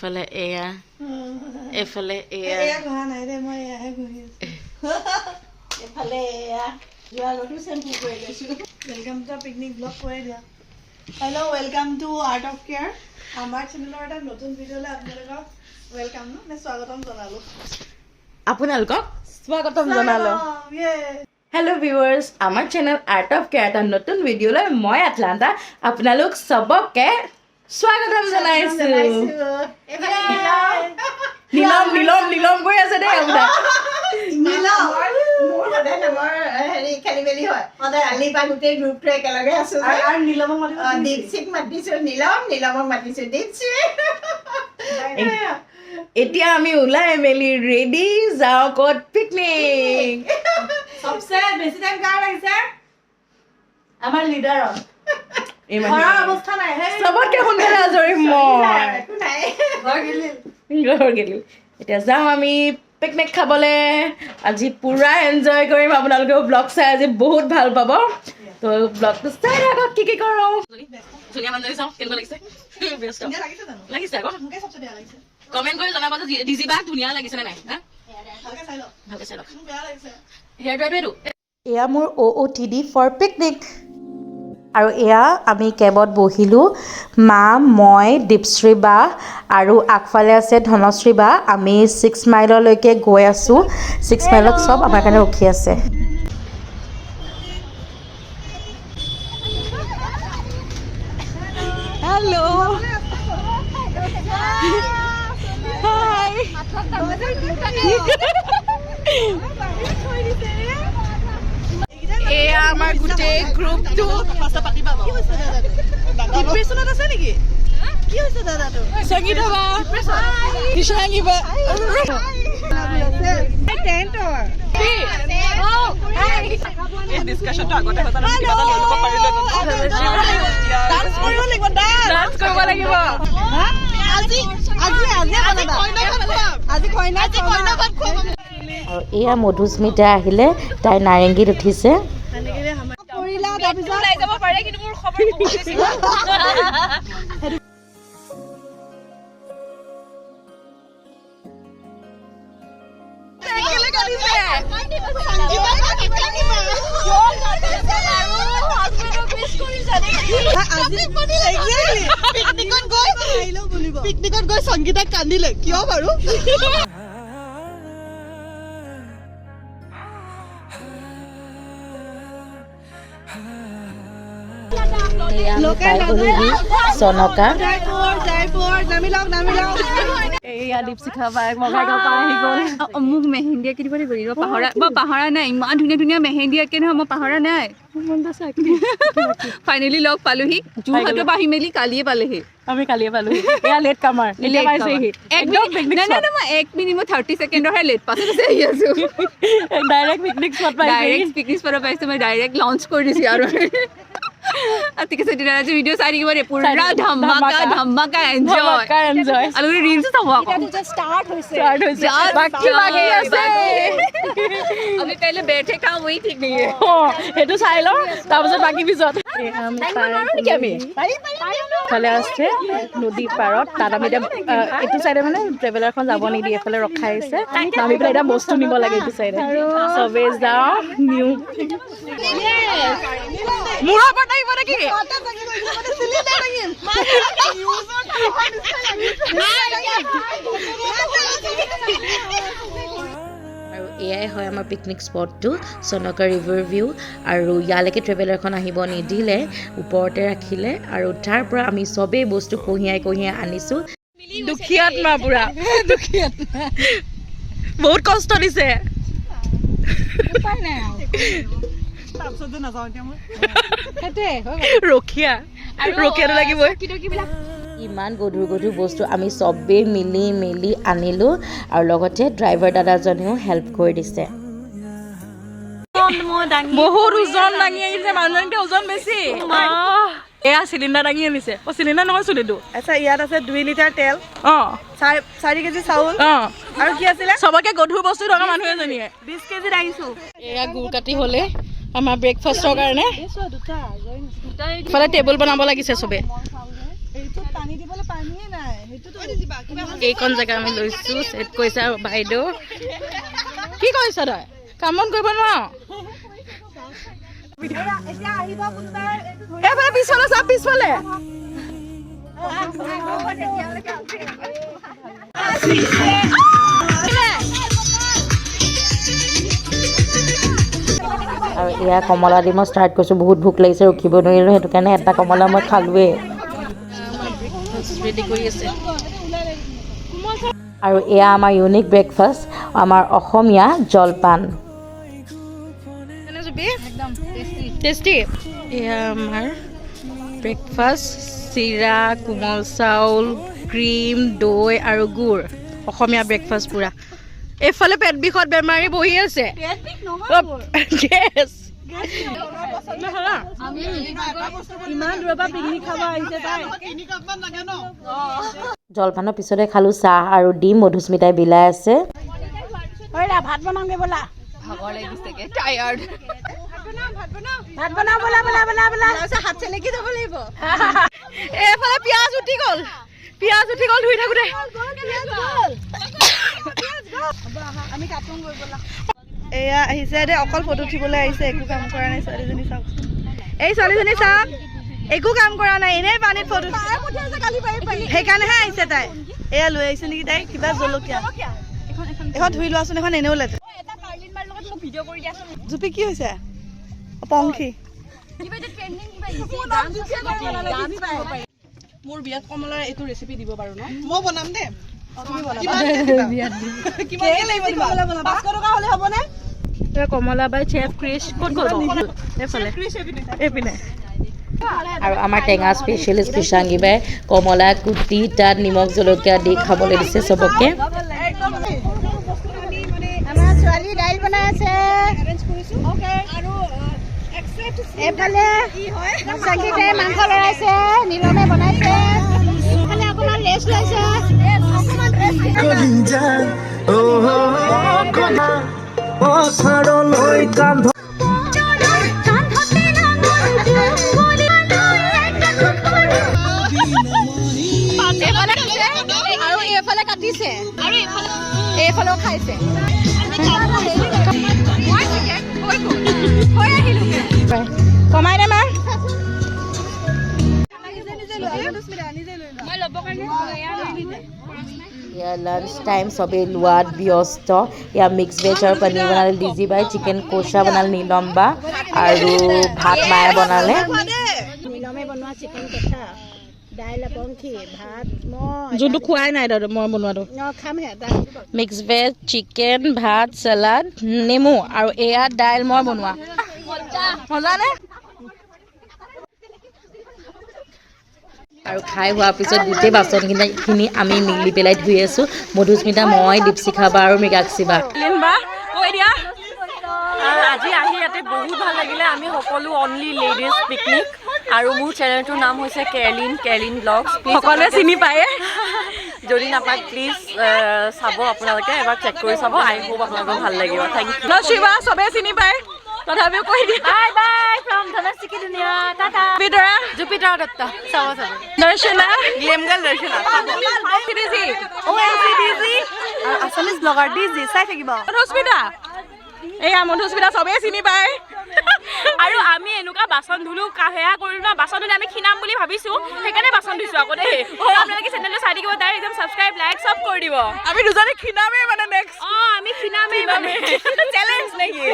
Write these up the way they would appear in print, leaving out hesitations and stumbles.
এফালে এয়া এফালে এয়া এয়া ঘহা নাই দে মই এয়াহে ঘহি আছো এফালে এয়া যোৱা গটো চেম্পু কৰি লৈছো ওয়েলকাম টু পিকনিক ব্লগ কৰি দিয়া hello' welcome to art of care আমাৰ চেনেলৰ এটা নতুন ভিডিঅ'লৈ আপোনালোকক ওয়েলকাম নে স্বাগতম জনালো আপোনালোকক স্বাগতম জনালো হেল্ল' ভিউৱাৰ্ছ আমাৰ চেনেল আৰ্ট অফ কেয়াৰ এটা নতুন ভিডিঅ'লৈ মই আটলান্টা আপোনালোক সবকে স্বাগতম জনাইছো নীলম নীলম নীলম গৈ আছে দেই আপোনাৰ নীলম মোৰ সদায় নামৰ হেৰি খেলি মেলি হয় সদায় আলি পা গোটেই গ্ৰুপটো একেলগে আছো আৰু নীলমক মাতিছো দীপশিক মাতিছো নীলম নীলমক মাতিছো দীপশিক এতিয়া আমি ওলাই মেলি ৰেডি যাওঁ ক'ত পিকনিক সবচে বেছি টাইম কাৰ লাগিছে আমাৰ লিডাৰৰ অৱস্থা নাই চবতকে সোনকালে আজৰি মই ঘৰ গেলি এতিয়া যাওঁ আমি পিকনিক খাবলৈ আজি পুৰা এনজয় কৰিম আপোনালোকেও ব্লগ চাই আজি বহুত ভাল পাব তো ব্লগটো চাই থাকক কি কি কৰোঁ ধুনীয়া মানুহ চাওঁ কেনেকুৱা লাগিছে লাগিছে আকৌ কমেণ্ট কৰি জনাব যে ডিজি বা ধুনীয়া লাগিছে নে নাই ভালকৈ চাই লওক এয়া মোৰ OOTD ফৰ পিকনিক আৰু এয়া আমি কেবত বহিলোঁ মা মই দীপশ্ৰী বা আৰু আগফালে আছে ধনশ্ৰী বা আমি 6 মাইললৈকে গৈ আছোঁ 6 মাইলত চব আমাৰ কাৰণে ৰখি আছে হেল্ল' এয়া আমাৰ গোটেই গ্ৰুপটো ডিপ্ৰেছনত আছে নেকি কি হৈছে দাদাটো সঙ্গীতা বা কৃষ্ণাঙ্গী বা টেন্টৰ এই ডিসকাশনটো আগতে হতা না কিবা এটা লৈ লব পাৰিলে ডান্স কৰিব লাগিব ডান্স কৰিব লাগিব আজি কইনা ভাত খুৱাব আৰু এয়া মধুস্মিতা আহিলে তাই নাৰেংগীত উঠিছে পিকনিকত গৈ সংগীতা কান্দিলে কিয় বাৰু চনকা এয়া দীপশিখা বাইক মগাই গাঁও পৰা আহি গ'ল মোক মেহেন্দি আঁকি দিব লাগিব পাহৰা নাই ইমান ধুনীয়া ধুনীয়া মেহেন্দি আঁকে নহয় মই পাহৰা নাই ফাইনেলি লগ পালোহি যোৰহাটৰ পৰা আহি মেলি কালিয়ে পালেহি আমি কালিয়ে পালোহি এয়া লেট কামাৰ এতিয়া পাইছেহি একদম পিকনিক নাই মই 1 মিনিট 30 ছেকেণ্ডৰহে লেট পাছত আহি আছো ডাইৰেক্ট পিকনিক স্পট পাইছে ডাইৰেক্ট পিকনিক স্পট পাইছো মই ডাইৰেক্ট লঞ্চ কৰি দিছো আৰু ঠিক আছে তেতিয়া আজি ভিডিঅ' চাই থাকিব দে পুৰা ধমাকা এনজয় আৰু ৰিলছ চাব আকৌ এটা ষ্টাৰ্ট হৈছে বাকি আছে আমি পहिले বেঠে খাওঁ ওই ঠিক নেই সেইটো চাই লওঁ তাৰপিছত বাকী পিছত ফালে আছে নদী পাৰত তাত আমি এতিয়া এইটো চাইডে মানে ট্ৰেভেলাৰখন যাব নিদিয়ে এফালে ৰখাই আছে আমি পেলাই এতিয়া বস্তু নিব লাগে এইটো চাইডে চবেই যাওঁ নিউ মোৰ ওপৰত আহিব নেকি আৰু এয়াই হয় আমাৰ পিকনিক স্পটটো চনকা ৰিভাৰ ভিউ আৰু ইয়ালৈকে ট্ৰেভেলাৰখন আহিব নিদিলে ওপৰতে ৰাখিলে আৰু তাৰ পৰা আমি চবেই বস্তু কঢ়িয়াই আনিছোঁ দুখীয়াত মা পুৰা বহুত কষ্ট দিছে ৰখীয়াটো লাগিবই ইমান গধুৰ বস্তু আমি চবেই মিলি আনিলোঁ আৰু লগতে ড্ৰাইভাৰ দাদাজনেও হেল্প কৰি দিছে বহুত ওজন দাঙি আহিছে মানুহজনকে ওজন বেছি এয়া চিলিণ্ডাৰ দাঙি আনিছে চিলিণ্ডাৰ নহয় চুলিটো আচ্ছা ইয়াত আছে 2 লিটাৰ তেল 4 কেজি চাউল আৰু কি আছিলে চবকে গধুৰ বস্তু থকা মানুহ এজনীয়ে 20 কেজি দাঙিছো এয়া গুৰ কাটি হ'লে আমাৰ ব্ৰেকফাষ্টৰ কাৰণে ইফালে টেবুল বনাব লাগিছে চবে এইটো পানী দিবলৈ পানীয়ে নাই সেইটোতো এইখন জেগা আমি লৈছোঁ ছেট কৈছে আৰু বাইদেউ কি কৰিছ তই কাম বন কৰিব নোৱাৰ এইফালে পিছফালে চাপ পিছফালে আৰু এয়া কমলা দি মই ষ্টাৰ্ট কৰিছোঁ বহুত ভোক লাগিছে ৰখিব নোৱাৰিলোঁ সেইটো কাৰণে এটা কমলা মই খালোৱেই ৰেডি কৰি আছে আৰু এয়া আমাৰ ইউনিক ব্ৰেকফাষ্ট আমাৰ অসমীয়া জলপান টেষ্টি এয়া আমাৰ ব্ৰেকফাষ্ট চিৰা কোমল চাউল ক্ৰীম দৈ আৰু গুড় অসমীয়া ব্ৰেকফাষ্ট পুৰা এইফালে পেট বিষত বেমাৰী বহি আছে জলপানৰ পিছতে খালো চাহ আৰু ডিম মধুস্মিতাই বিলাই আছে ভাত বনাওঁগে ব'লা ভাগৰ লাগিছে টায়াৰ্ড ভাত বনাও ব'লা ব'লা ব'লা ব'লা হাত চেলেকি যাব লাগিব এইফালে পিঁয়াজ উঠি গ'ল ধুই থাকোঁতে আমি কাটোং গৈ ব'লা এয়া আহিছে দে অকল ফটো উঠিবলৈ আহিছে একো কাম কৰা নাই ছোৱালীজনী চাওক এই ছোৱালীজনী চাওক একো কাম কৰা নাই এনেই পানীত ফটো সেইকাৰণেহে আহিছে তাই এয়া লৈ আহিছে নেকি তাই কিবা জলকীয়া এখন ধুই লোৱাচোন এখন এনেও লেতে জুপি কি হৈছে পংখী মোৰ বিয়াত কমলাৰ এইটো ৰেচিপি দিব পাৰো ন মই বনাম দে কমলা বাই চেফ ক্ৰিছ ক'ত গ'ল এইপিনে আৰু আমাৰ টেঙা স্পেচিয়েলিষ্ট কৃষাংগী বাই কমলা কুটি তাত নিমখ জলকীয়া দি খাবলৈ দিছে চবকে আমাৰ ছোৱালী দাইল বনাই আছে এইফালে সংগীতাই মাংস লৰাইছে নীলমে বনাইছে এইফালে অকণমান ৰেষ্ট লৈছে আৰু এইফালে কাটিছে আৰু এইফালেও খাইছে কমাই দে মাৰ ইয়াৰ লাঞ্চ টাইম চবেই লোৱাত ব্যস্ত ইয়াৰ মিক্স ভেজ আৰু পনীৰ বনালে ডিজি বাই চিকেন কষা বনালে নীলম বা আৰু ভাত মায়ে বনালে নীলমে বনোৱা চিকেন কষা দাইল পংখী ভাত মই যোনটো খোৱাই নাই দাদা মই বনোৱাটো খামহে মিক্স ভেজ চিকেন ভাত চালাড নেমু আৰু এয়া দাইল মই বনোৱা মজা নে আৰু খাই হোৱাৰ পিছত গোটেই বাচনখিনি আমি মিলি পেলাই ধুই আছোঁ মধুস্মিতা মই দীপশিখা বা আৰু মৃগাক্ষী বা আজি আহি ইয়াতে বহুত ভাল লাগিলে আমি সকলো অনলি লেডিজ পিকনিক আৰু মোৰ চেনেলটোৰ নাম হৈছে কেৰলিন ব্লগছ সকলোৱে চিনি পায়ে যদি নাপায় প্লিজ চাব আপোনালোকে এবাৰ চেক কৰি চাব আই হোপ আপোনালোকৰ ভাল লাগিব থেংক ইউ শিৱা চবে চিনি পায় তথাপিও কৈ দিয়ে বাই বাই ফ্ৰম ধনশ্ৰী কি দুনিয়া টাটা জুপিটাৰা দত্তা চাব Darshana glam girl Darshana Assamese blogger ডিজি চাই থাকিব মধুস্মিতা এয়া মধুস্মিতা চবেই চিনি পায় আৰু আমি এনেকুৱা বাচন ধুলো সেয়া কৰিলো না বাচন ধুলে আমি খিনাম বুলি ভাবিছোঁ সেইকাৰণে বাচন ধুইছোঁ আকৌ দেই আপোনালোকে চেনেলটো চাই থাকিব তাৰ একদম ছাবস্ক্ৰাইব লাইক চব কৰি দিব আমি দুজনে খিনামেই মানে নেক্সট আমি খিনামেই মানে চেলেঞ্জ নেকি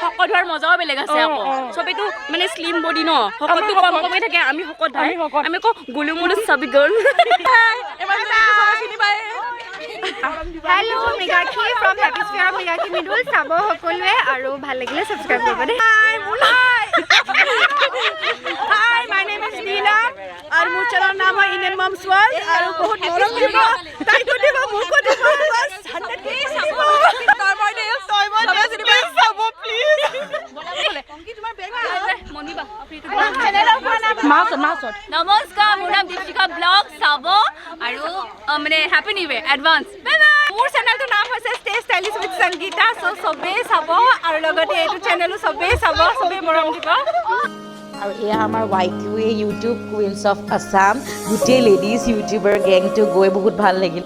শকত হোৱাৰ মজাও বেলেগ আছে আকৌ চবেইতো মানে শ্লিম বডি ন শকতটো কম কমেই থাকে আমি শকত হয় আমি আকৌ গোলু মোলু চবি গ'ল hello' Mrigakshi from Happisphere Mrigakshi Mridul চাব সকলোৱে আৰু ভাল লাগিলে ছাবস্ক্ৰাইব কৰিব দেই হাই মাই নেম ইজ নীলাম আৰু মোৰ চেনেলৰ নাম হয় ইণ্ডিয়ান মমছ ৱৰ্ল্ড আৰু বহুত মৰম দিব তাইকো দিব মোকো দিব বাছ 100K চাব চাব প্লিজ নমস্কাৰ মোৰ নাম দীপশিখা ব্লগ চাব আৰু মানে হেপী নিউ ইয়েৰ এডভান্স মোৰ চেনেলটোৰ নাম হৈছে ষ্টে ষ্টাইলিছ উইথ সংগীতা চ' চবেই চাব আৰু লগতে এইটো চেনেলো চবেই চাব চবেই মৰম দিব আৰু এয়া আমাৰ YQA YouTube Queens of Assam গোটেই লেডিজ ইউটিউবাৰ গেংটো গৈ বহুত ভাল লাগিল